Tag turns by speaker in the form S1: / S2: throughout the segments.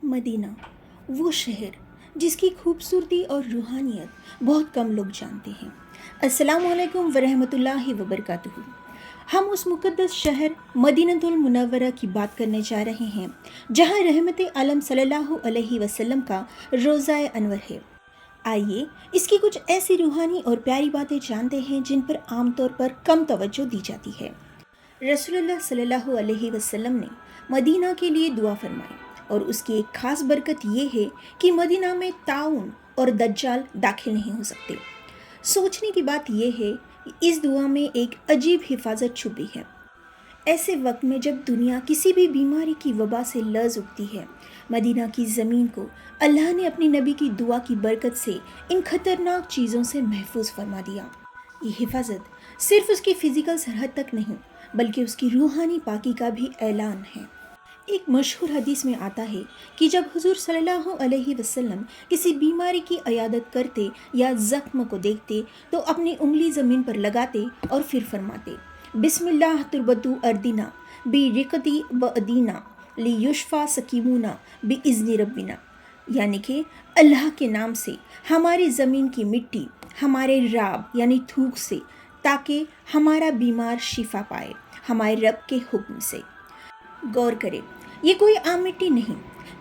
S1: Medina, वो शहर जिसकी खूबसूरती और रूहानियत बहुत कम लोग जानते हैं। अस्सलामु अलैकुम वरहमतुल्लाहि वबरकातुहू। हम उस मुक़द्दस शहर मदीनतुल मुनव्वरा की बात करने जा रहे हैं, जहाँ रहमत आलम सल्लल्लाहु अलैहि वसल्लम का रोज़ा अनवर है। आइए इसकी कुछ ऐसी रूहानी और प्यारी बातें जानते हैं जिन पर आमतौर पर कम तवज्जो दी जाती है। रसूलुल्लाह सल्लल्लाहु अलैहि वसल्लम ने मदीना के लिए दुआ फरमाई और उसकी एक खास बरकत ये है कि मदीना में ताउन और दज्जाल दाखिल नहीं हो सकते। सोचने की बात यह है कि इस दुआ में एक अजीब हिफाजत छुपी है। ऐसे वक्त में जब दुनिया किसी भी बीमारी की वबा से लर्ज़ उठती है, मदीना की ज़मीन को अल्लाह ने अपनी नबी की दुआ की बरकत से इन खतरनाक चीज़ों से महफूज फरमा दिया। ये हिफाजत सिर्फ उसकी फ़िज़िकल सरहद तक नहीं बल्कि उसकी रूहानी पाकी का भी ऐलान है। एक मशहूर हदीस में आता है कि जब हुज़ूर सल्लल्लाहु अलैहि वसल्लम किसी बीमारी की अयादत करते या ज़ख्म को देखते तो अपनी उंगली ज़मीन पर लगाते और फिर फरमाते, बिस्मिल्लाह तुरबतु अर्दिना बी रिकती व अदीना ली युशफा सकीमुना बी इज़्नि रब्बिना, यानी कि अल्लाह के नाम से हमारी ज़मीन की मिट्टी हमारे राब यानी थूक से, ताकि हमारा बीमार शिफा पाए हमारे रब के हुक्म से। गौर करें, ये कोई आम मिट्टी नहीं,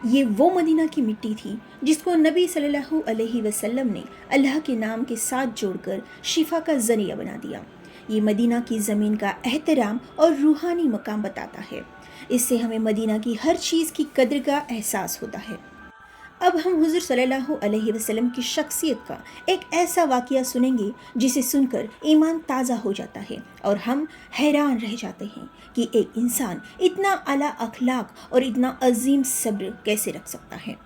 S1: ये वो मदीना की मिट्टी थी जिसको नबी सल्लल्लाहु अलैहि वसल्लम ने अल्लाह के नाम के साथ जोड़कर शिफा का ज़रिया बना दिया। ये मदीना की ज़मीन का एहतराम और रूहानी मकाम बताता है। इससे हमें मदीना की हर चीज़ की कद्र का एहसास होता है। अब हम हुज़ूर सल्लल्लाहु अलैहि वसल्लम की शख्सियत का एक ऐसा वाक़या सुनेंगे जिसे सुनकर ईमान ताज़ा हो जाता है और हम हैरान रह जाते हैं कि एक इंसान इतना आला अखलाक और इतना अजीम सब्र कैसे रख सकता है।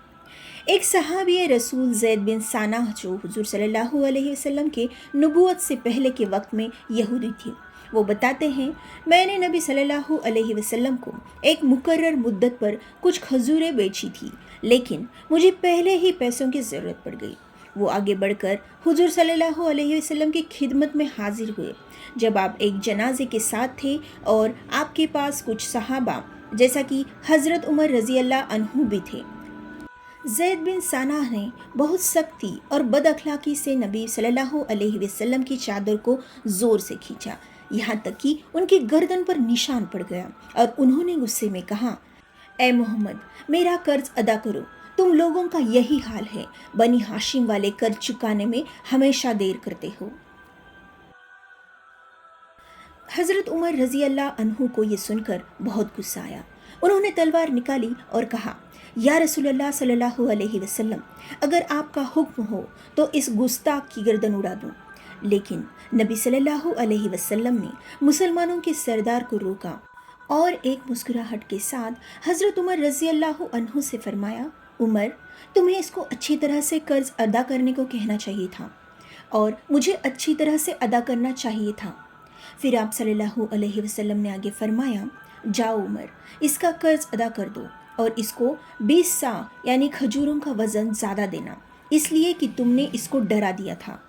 S1: एक सहाबी रसूल ज़ैद बिन सानाह जो हुज़ूर सल्लल्लाहु अलैहि वसल्लम के नबूवत से पहले के वक्त में यहूदी थी, वो बताते हैं, मैंने नबी सल्लल्लाहु अलैहि वसल्लम को एक मुकर्रर मुद्दत पर कुछ खजूरें बेची थी, लेकिन मुझे पहले ही पैसों की ज़रूरत पड़ गई। वो आगे बढ़कर हुज़ूर सल्लल्लाहु अलैहि वसल्लम की खिदमत में हाजिर हुए जब आप एक जनाजे के साथ थे और आपके पास कुछ सहाबा जैसा कि हज़रत उमर रज़ी अल्लाह अन्हु भी थे। ज़ैद बिन सानाह ने बहुत सख्ती और बद अखलाकी से नबी सल्लल्लाहु अलैहि वसल्लम की चादर को ज़ोर से खींचा, यहाँ तक कि उनकी गर्दन पर निशान पड़ गया और उन्होंने गुस्से में कहा, ए मोहम्मद, मेरा कर्ज अदा करो। तुम लोगों का यही हाल है, बनी हाशिम वाले कर्ज चुकाने में हमेशा देर करते हो। हज़रत उमर रज़ी अल्लाह अन्हु को ये सुनकर बहुत गुस्सा आया। उन्होंने तलवार निकाली और कहा, या रसूलल्लाह सल्लल्लाहु अलैहि वसल्लम, अगर आपका हुक्म हो तो इस गुस्ताख की गर्दन उड़ा दूं। लेकिन नबी सल्लल्लाहु अलैहि वसल्लम ने मुसलमानों के सरदार को रोका और एक मुस्कुराहट के साथ हज़रत उमर रज़ी अल्लाह अन्हु से फरमाया, उमर, तुम्हें इसको अच्छी तरह से कर्ज अदा करने को कहना चाहिए था और मुझे अच्छी तरह से अदा करना चाहिए था। फिर आप सल्लल्लाहु अलैहि वसल्लम ने आगे फरमाया, जाओ उमर, इसका कर्ज अदा कर दो और इसको 20 सा यानी खजूरों का वज़न ज़्यादा देना, इसलिए कि तुमने इसको डरा दिया था।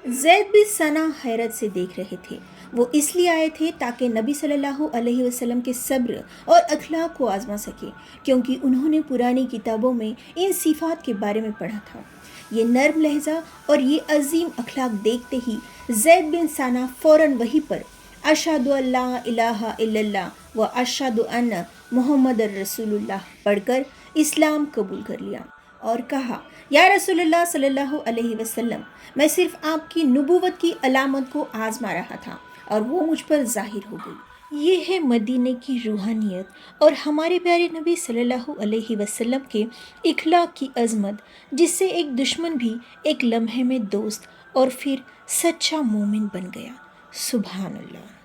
S1: ज़ैद बिन सना हैरत से देख रहे थे। वो इसलिए आए थे ताकि नबी सल्लल्लाहु अलैहि वसल्लम के सब्र और अखलाक को आजमा सके, क्योंकि उन्होंने पुरानी किताबों में इन सिफात के बारे में पढ़ा था। ये नर्म लहजा और ये अजीम अखलाक देखते ही ज़ैद बिन सना फ़ौरन वहीं पर अशहदु अल्ला इलाहा इल्लल्लाह व अशहदु अन्न मुहम्मदुर रसूलुल्लाह पढ़कर इस्लाम कबूल कर लिया और कहा, या रसूलुल्लाह सल्लल्लाहु अलैहि वसल्लम, मैं सिर्फ आपकी नबूवत की अलामत को आजमा रहा था और वो मुझ पर ज़ाहिर हो गई। ये है मदीने की रूहानियत और हमारे प्यारे नबी सल्लल्लाहु अलैहि वसल्लम के इखलाक की अज़मत, जिससे एक दुश्मन भी एक लम्हे में दोस्त और फिर सच्चा मोमिन बन गया। सुभान अल्लाह।